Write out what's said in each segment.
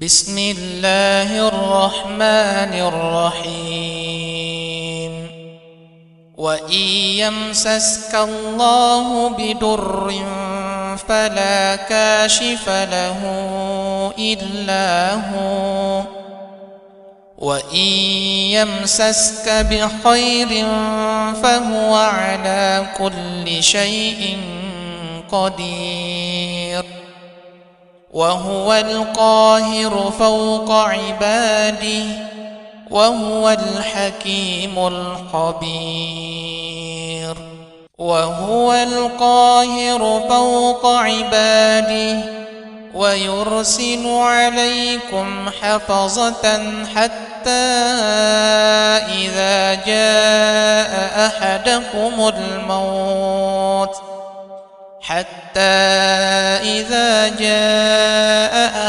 بسم الله الرحمن الرحيم. وإن يمسسك الله بضر فلا كاشف له إلا هو، وإن يمسسك بخير فهو على كل شيء قدير، وهو القاهر فوق عباده، وهو الحكيم الخبير. وهو القاهر فوق عباده ويرسل عليكم حفظة حتى إذا جاء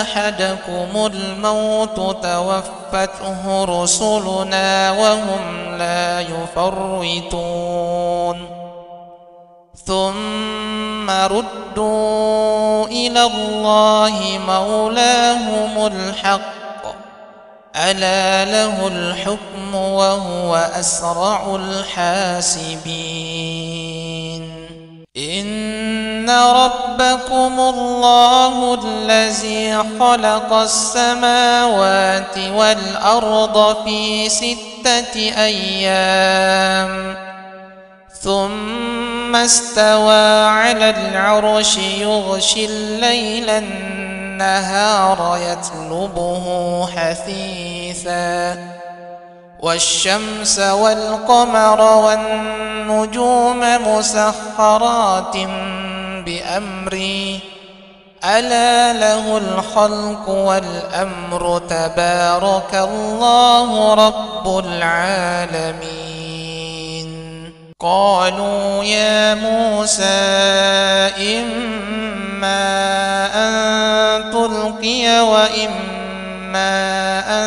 أحدكم الموت توفته رسلنا وهم لا يفرطون، ثم ردوا إلى الله مولاهم الحق، ألا له الحكم وهو أسرع الحاسبين. إن ربكم الله الذي خلق السماوات والأرض في 6 أيام ثم استوى على العرش يغشي الليل النهار يطلبه حثيثا، والشمس والقمر والنجوم مسخرات بأمره، ألا له الخلق والأمر، تبارك الله رب العالمين. قالوا يا موسى إما أن تلقي وإما أن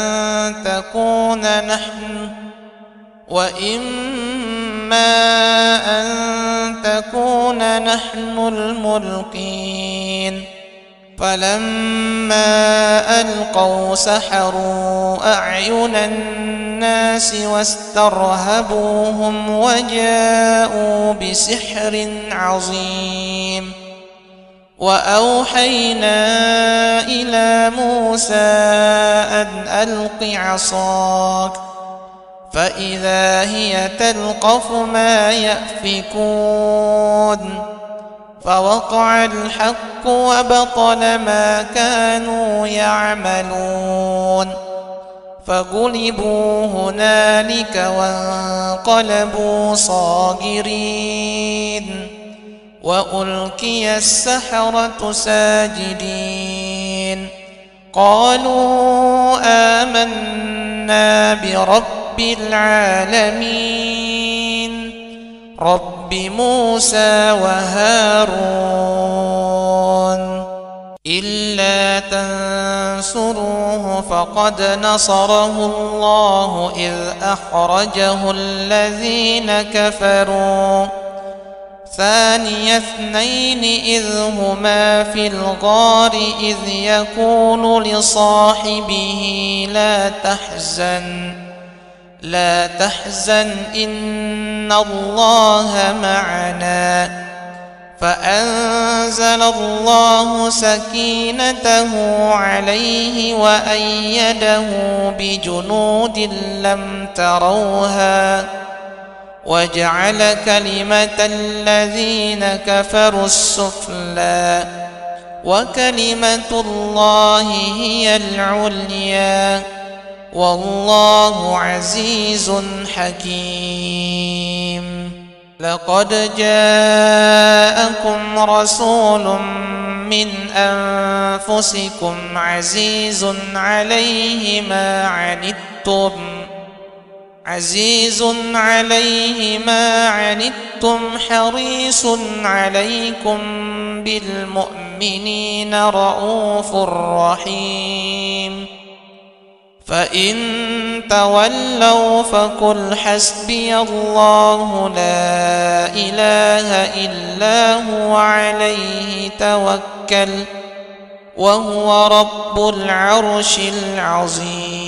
تكون نحن الملقين. فلما ألقوا سحروا أعين الناس واسترهبوهم وجاءوا بسحر عظيم. وأوحينا إلى موسى أن ألق عصاك، فإذا هي تلقف ما يأفكون، فوقع الحق وبطل ما كانوا يعملون، فغلبوا هنالك وانقلبوا صاغرين، وألقي السحرة ساجدين. قالوا آمنا برب العالمين، رب موسى وهارون. إلا تنصروه فقد نصره الله إذ أخرجه الذين كفروا ثاني اثنين إذ هما في الغار إذ يقول لصاحبه لا تحزن إن الله معنا، فأنزل الله سكينته عليه وأيده بجنود لم تروها، وجعل كلمة الذين كفروا السفلى، وكلمة الله هي العليا، والله عزيز حكيم. لقد جاءكم رسول من أنفسكم عزيز عليه ما عنتم حريص عليكم بالمؤمنين رؤوف رحيم. فإن تولوا فقل حسبي الله لا إله إلا هو عليه توكل وهو رب العرش العظيم.